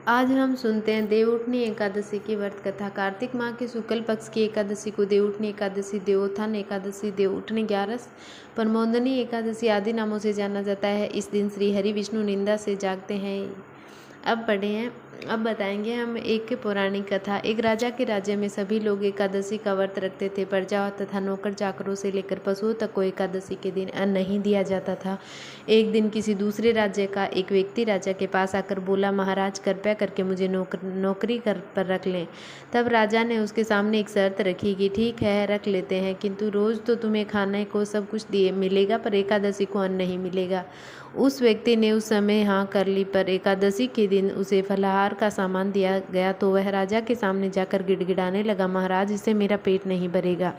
आज हम सुनते हैं देवउठनी एकादशी की व्रत कथा। कार्तिक माह के शुक्ल पक्ष की एकादशी को देवउठनी एकादशी, देवोत्थान एकादशी, देवउठनी ग्यारस, परमोदनी एकादशी आदि नामों से जाना जाता है। इस दिन श्री हरि विष्णु निंदा से जागते हैं। अब बताएंगे हम एक पौराणिक कथा। एक राजा के राज्य में सभी लोग एकादशी का व्रत रखते थे। प्रजा तथा नौकर चाकरों से लेकर पशुओं तक को एकादशी के दिन अन्न नहीं दिया जाता था। एक दिन किसी दूसरे राज्य का एक व्यक्ति राजा के पास आकर बोला, महाराज कृपया करके मुझे नौकरी पर रख लें। तब राजा ने उसके सामने एक शर्त रखी कि ठीक है, रख लेते हैं, किंतु रोज तो तुम्हें खाने को सब कुछ दिए मिलेगा, पर एकादशी को अन्न नहीं मिलेगा। उस व्यक्ति ने उस समय हाँ कर ली, पर एकादशी के दिन उसे फलाहार का सामान दिया गया तो वह राजा के सामने जाकर गिड़गिड़ाने लगा, महाराज इससे मेरा पेट नहीं भरेगा,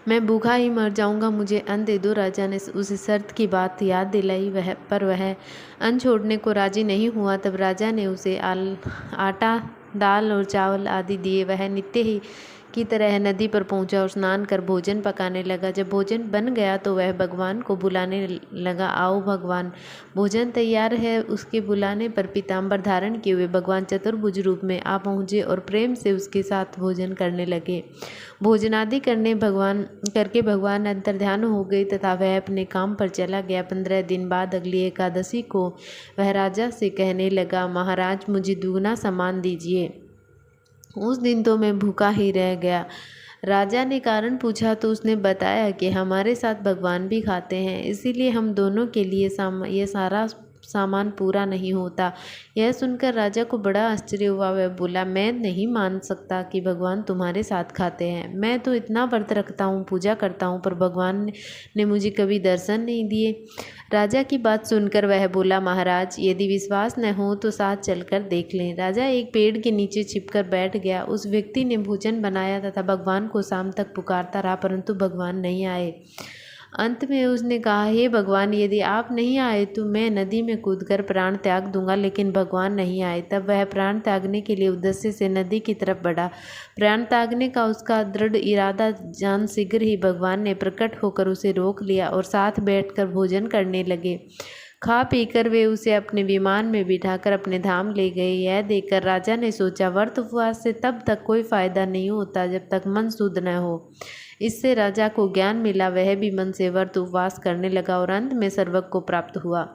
मैं भूखा ही मर जाऊंगा, मुझे अन्न दे दो। राजा ने उसे शर्त की बात याद दिलाई, पर वह अन्न छोड़ने को राजी नहीं हुआ। तब राजा ने उसे आटा, दाल और चावल आदि दिए। वह नित्य ही की तरह नदी पर पहुंचा और स्नान कर भोजन पकाने लगा। जब भोजन बन गया तो वह भगवान को बुलाने लगा, आओ भगवान, भोजन तैयार है। उसके बुलाने पर पीताम्बर धारण किए हुए भगवान चतुर्भुज रूप में आ पहुँचे और प्रेम से उसके साथ भोजन करने लगे। भोजनादि करके भगवान अंतर्ध्यान हो गए तथा वह अपने काम पर चला गया। 15 दिन बाद अगली एकादशी को वह राजा से कहने लगा, महाराज मुझे दुगना सामान दीजिए, उस दिन तो मैं भूखा ही रह गया। राजा ने कारण पूछा तो उसने बताया कि हमारे साथ भगवान भी खाते हैं, इसीलिए हम दोनों के लिए ये सारा सामान पूरा नहीं होता। यह सुनकर राजा को बड़ा आश्चर्य हुआ। वह बोला, मैं नहीं मान सकता कि भगवान तुम्हारे साथ खाते हैं। मैं तो इतना व्रत रखता हूँ, पूजा करता हूँ, पर भगवान ने मुझे कभी दर्शन नहीं दिए। राजा की बात सुनकर वह बोला, महाराज यदि विश्वास न हो तो साथ चलकर देख लें। राजा एक पेड़ के नीचे छिपकर बैठ गया। उस व्यक्ति ने भोजन बनाया तथा भगवान को शाम तक पुकारता रहा, परंतु भगवान नहीं आए। अंत में उसने कहा, हे भगवान, यदि आप नहीं आए तो मैं नदी में कूदकर प्राण त्याग दूंगा, लेकिन भगवान नहीं आए। तब वह प्राण त्यागने के लिए उद्देश्य से नदी की तरफ बढ़ा। प्राण त्यागने का उसका दृढ़ इरादा जान शीघ्र ही भगवान ने प्रकट होकर उसे रोक लिया और साथ बैठकर भोजन करने लगे। खा पीकर वे उसे अपने विमान में बिठाकर अपने धाम ले गए। यह देखकर राजा ने सोचा, व्रत उपवास से तब तक कोई फायदा नहीं होता जब तक मन शुद्ध न हो। इससे राजा को ज्ञान मिला। वह भी मन से व्रत उपवास करने लगा और अंत में सर्वज्ञ को प्राप्त हुआ।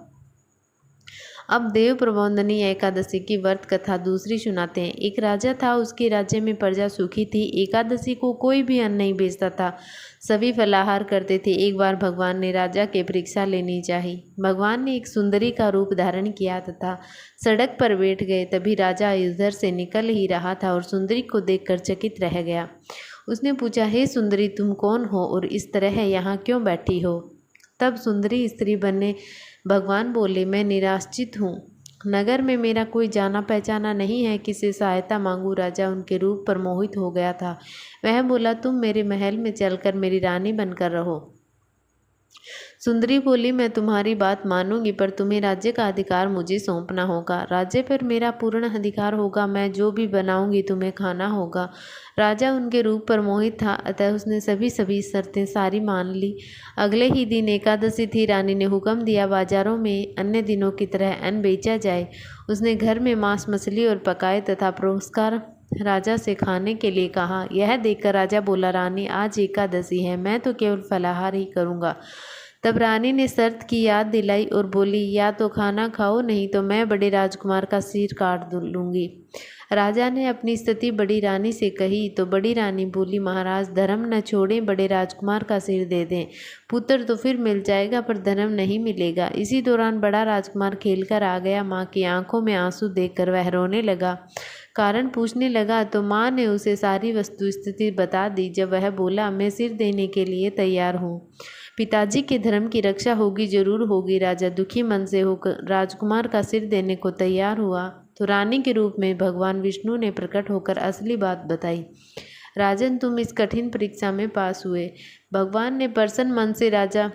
अब देव प्रबोधनी एकादशी की व्रत कथा दूसरी सुनाते हैं। एक राजा था, उसके राज्य में प्रजा सुखी थी। एकादशी को कोई भी अन्न नहीं बेचता था, सभी फलाहार करते थे। एक बार भगवान ने राजा के परीक्षा लेनी चाही। भगवान ने एक सुंदरी का रूप धारण किया तथा सड़क पर बैठ गए। तभी राजा इधर से निकल ही रहा था और सुंदरी को देखकर चकित रह गया। उसने पूछा, हे सुंदरी, तुम कौन हो और इस तरह यहाँ क्यों बैठी हो? तब सुंदरी स्त्री बने भगवान बोले, मैं निराश्रित हूँ, नगर में मेरा कोई जाना पहचाना नहीं है, किसी सहायता मांगू। राजा उनके रूप पर मोहित हो गया था। वह बोला, तुम मेरे महल में चलकर मेरी रानी बनकर रहो। सुंदरी बोली, मैं तुम्हारी बात मानूंगी, पर तुम्हें राज्य का अधिकार मुझे सौंपना होगा। राज्य पर मेरा पूर्ण अधिकार होगा, मैं जो भी बनाऊंगी तुम्हें खाना होगा। राजा उनके रूप पर मोहित था, अतः उसने सभी शर्तें सारी मान ली। अगले ही दिन एकादशी थी। रानी ने हुक्म दिया, बाजारों में अन्य दिनों की तरह अन्न बेचा जाए। उसने घर में मांस मछली और पकाए तथा पुरस्कार राजा से खाने के लिए कहा। यह देखकर राजा बोला, रानी आज एकादशी है, मैं तो केवल फलाहार ही करूँगा। तब रानी ने शर्त की याद दिलाई और बोली, या तो खाना खाओ, नहीं तो मैं बड़े राजकुमार का सिर काट लूँगी। राजा ने अपनी स्थिति बड़ी रानी से कही तो बड़ी रानी बोली, महाराज धर्म न छोड़ें, बड़े राजकुमार का सिर दे दें। पुत्र तो फिर मिल जाएगा, पर धर्म नहीं मिलेगा। इसी दौरान बड़ा राजकुमार खेलकर आ गया। माँ की आंखों में आंसू देखकर वह रोने लगा। कारण पूछने लगा तो माँ ने उसे सारी वस्तु स्थिति बता दी। जब वह बोला, मैं सिर देने के लिए तैयार हूँ, पिताजी के धर्म की रक्षा होगी, जरूर होगी। राजा दुखी मन से होकर राजकुमार का सिर देने को तैयार हुआ तो रानी के रूप में भगवान विष्णु ने प्रकट होकर असली बात बताई। राजन, तुम इस कठिन परीक्षा में पास हुए। भगवान ने प्रसन्न मन से राजा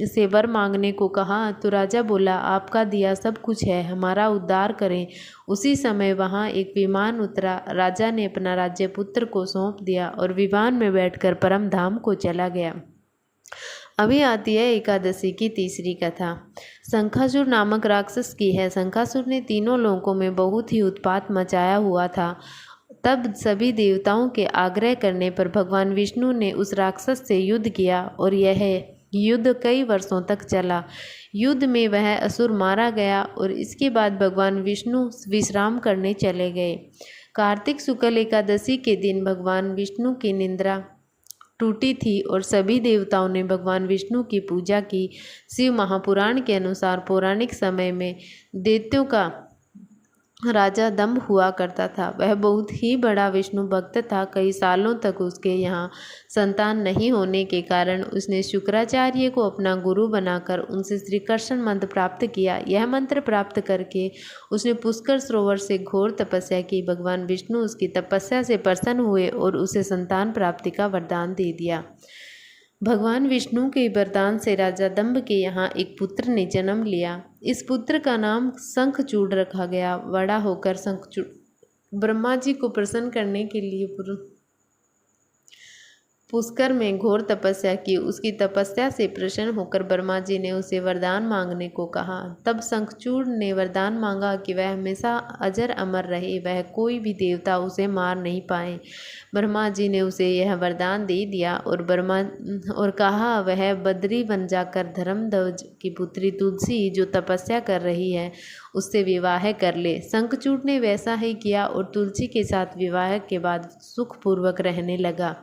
से वर मांगने को कहा तो राजा बोला, आपका दिया सब कुछ है, हमारा उद्धार करें। उसी समय वहाँ एक विमान उतरा। राजा ने अपना राज्य पुत्र को सौंप दिया और विमान में बैठकर परम धाम को चला गया। अभी आती है एकादशी की तीसरी कथा। शंखासुर नामक राक्षस की है। शंखासुर ने तीनों लोकों में बहुत ही उत्पात मचाया हुआ था। तब सभी देवताओं के आग्रह करने पर भगवान विष्णु ने उस राक्षस से युद्ध किया और यह युद्ध कई वर्षों तक चला। युद्ध में वह असुर मारा गया और इसके बाद भगवान विष्णु विश्राम करने चले गए। कार्तिक शुक्ल एकादशी के दिन भगवान विष्णु की निद्रा टूटी थी और सभी देवताओं ने भगवान विष्णु की पूजा की। शिव महापुराण के अनुसार पौराणिक समय में दैत्यों का राजा दंभ हुआ करता था। वह बहुत ही बड़ा विष्णु भक्त था। कई सालों तक उसके यहाँ संतान नहीं होने के कारण उसने शुक्राचार्य को अपना गुरु बनाकर उनसे श्री कृष्ण मंत्र प्राप्त किया। यह मंत्र प्राप्त करके उसने पुष्कर सरोवर से घोर तपस्या की। भगवान विष्णु उसकी तपस्या से प्रसन्न हुए और उसे संतान प्राप्ति का वरदान दे दिया। भगवान विष्णु के वरदान से राजा दंभ के यहाँ एक पुत्र ने जन्म लिया। इस पुत्र का नाम शंखचूड़ रखा गया। बड़ा होकर शंखचूड़ ब्रह्मा जी को प्रसन्न करने के लिए पुष्कर में घोर तपस्या की। उसकी तपस्या से प्रसन्न होकर ब्रह्मा जी ने उसे वरदान मांगने को कहा। तब शंखचूड़ ने वरदान मांगा कि वह हमेशा अजर अमर रहे, वह कोई भी देवता उसे मार नहीं पाए। ब्रह्मा जी ने उसे यह वरदान दे दिया और कहा वह बद्री बन जाकर धर्मध्वज की पुत्री तुलसी जो तपस्या कर रही है उससे विवाह कर ले। शंखचूड़ ने वैसा ही किया और तुलसी के साथ विवाह के बाद सुखपूर्वक रहने लगा।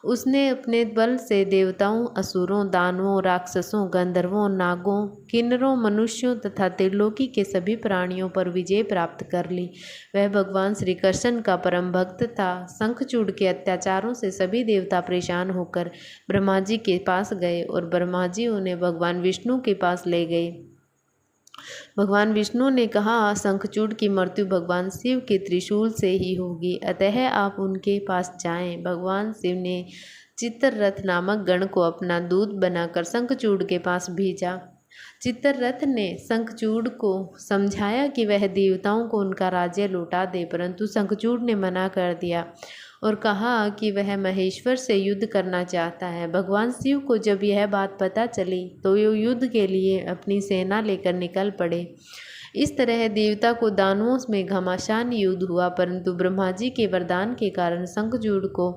उसने अपने बल से देवताओं, असुरों, दानवों, राक्षसों, गंधर्वों, नागों, किन्नरों, मनुष्यों तथा त्रिलोकी के सभी प्राणियों पर विजय प्राप्त कर ली। वह भगवान श्री कृष्ण का परम भक्त था। शंखचूड़ के अत्याचारों से सभी देवता परेशान होकर ब्रह्मा जी के पास गए और ब्रह्मा जी उन्हें भगवान विष्णु के पास ले गए। भगवान विष्णु ने कहा शंखचूड़ की मृत्यु भगवान शिव के त्रिशूल से ही होगी, अतः आप उनके पास जाएं। भगवान शिव ने चित्ररथ नामक गण को अपना दूत बनाकर शंखचूड़ के पास भेजा। चित्ररथ ने शंखचूड़ को समझाया कि वह देवताओं को उनका राज्य लौटा दे, परंतु शंखचूड़ ने मना कर दिया और कहा कि वह महेश्वर से युद्ध करना चाहता है। भगवान शिव को जब यह बात पता चली तो वे युद्ध के लिए अपनी सेना लेकर निकल पड़े। इस तरह देवता को दानवों में घमासान युद्ध हुआ, परंतु ब्रह्मा जी के वरदान के कारण शंखचूड़ को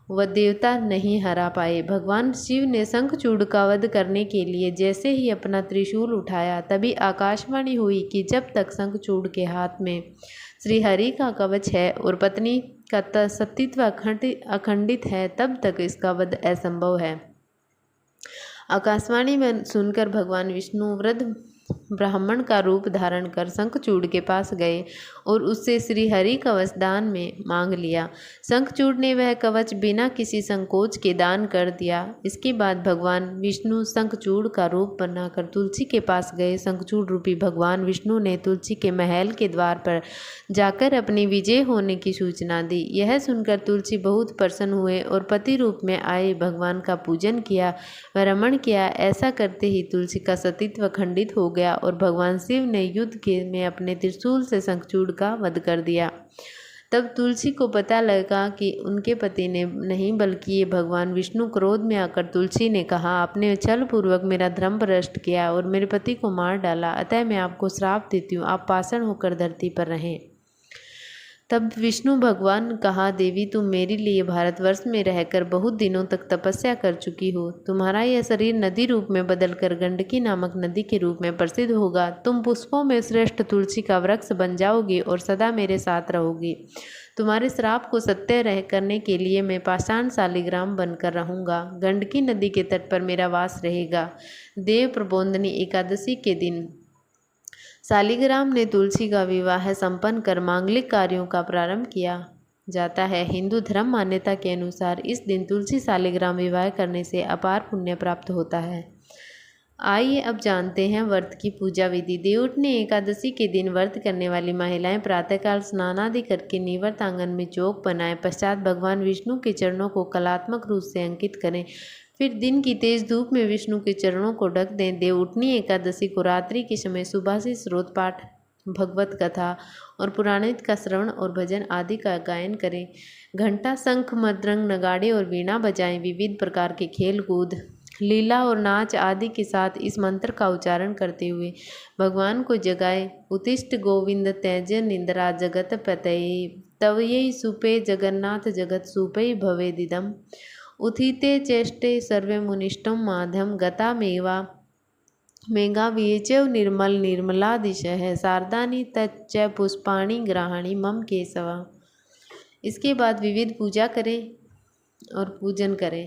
वह देवता नहीं हरा पाए। भगवान शिव ने शंखचूड़ का वध करने के लिए जैसे ही अपना त्रिशूल उठाया तभी आकाशवाणी हुई कि जब तक शंखचूड़ के हाथ में श्री हरि का कवच है और पत्नी का सतीत्व अखंडित है तब तक इसका वध असंभव है। आकाशवाणी में सुनकर भगवान विष्णु वृद्ध ब्राह्मण का रूप धारण कर शंखचूड़ के पास गए और उससे श्री हरि कवच दान में मांग लिया। शंखचूड़ ने वह कवच बिना किसी संकोच के दान कर दिया। इसके बाद भगवान विष्णु शंखचूड़ का रूप बनाकर तुलसी के पास गए। शंखचूड़ रूपी भगवान विष्णु ने तुलसी के महल के द्वार पर जाकर अपनी विजय होने की सूचना दी। यह सुनकर तुलसी बहुत प्रसन्न हुए और पति रूप में आए भगवान का पूजन किया व रमण किया। ऐसा करते ही तुलसी का सतीत्व खंडित हो गया और भगवान शिव ने युद्ध में अपने त्रिशूल से शंखचूड़ का वध कर दिया। तब तुलसी को पता लगा कि उनके पति ने नहीं बल्कि ये भगवान विष्णु। क्रोध में आकर तुलसी ने कहा आपने छल पूर्वक मेरा धर्म भ्रष्ट किया और मेरे पति को मार डाला, अतः मैं आपको श्राप देती हूँ, आप पाषाण होकर धरती पर रहें। तब विष्णु भगवान कहा देवी तुम मेरे लिए भारतवर्ष में रहकर बहुत दिनों तक तपस्या कर चुकी हो। तुम्हारा यह शरीर नदी रूप में बदलकर गंडकी नामक नदी के रूप में प्रसिद्ध होगा। तुम पुष्पों में श्रेष्ठ तुलसी का वृक्ष बन जाओगी और सदा मेरे साथ रहोगी। तुम्हारे श्राप को सत्य करने के लिए मैं पाषाण शालिग्राम बनकर रहूँगा। गंडकी नदी के तट पर मेरा वास रहेगा। देव प्रबोधिनी एकादशी के दिन शालिग्राम ने तुलसी का विवाह संपन्न कर मांगलिक कार्यों का प्रारंभ किया जाता है। हिंदू धर्म मान्यता के अनुसार इस दिन तुलसी शालिग्राम विवाह करने से अपार पुण्य प्राप्त होता है। आइए अब जानते हैं व्रत की पूजा विधि। देवउठनी एकादशी के दिन व्रत करने वाली महिलाएं प्रातःकाल स्नान आदि करके निवृत्त आंगन में चौक बनाएं। पश्चात भगवान विष्णु के चरणों को कलात्मक रूप से अंकित करें। फिर दिन की तेज धूप में विष्णु के चरणों को ढक दें। देवउठनी एकादशी को रात्रि के समय सुभाषित स्रोत पाठ, भगवत कथा और पुराणित का श्रवण और भजन आदि का गायन करें। घंटा, शंख, मृदंग, नगाड़े और वीणा बजाएं। विविध प्रकार के खेल कूद लीला और नाच आदि के साथ इस मंत्र का उच्चारण करते हुए भगवान को जगाए। उत्तिष्ठ गोविंद त्यज निद्रा जगत पतये तवयै सुपे जगन्नाथ जगत सुपै भवेदिदम् उत्थिते चेष्टे सर्वे मुनिष्टं माध्यम गता मेघावीचैव निर्मल निर्मला दिशः शारदानि तच्च पुष्पाणि ग्रहाणि मम केशव। इसके बाद विविध पूजा करें और पूजन करें।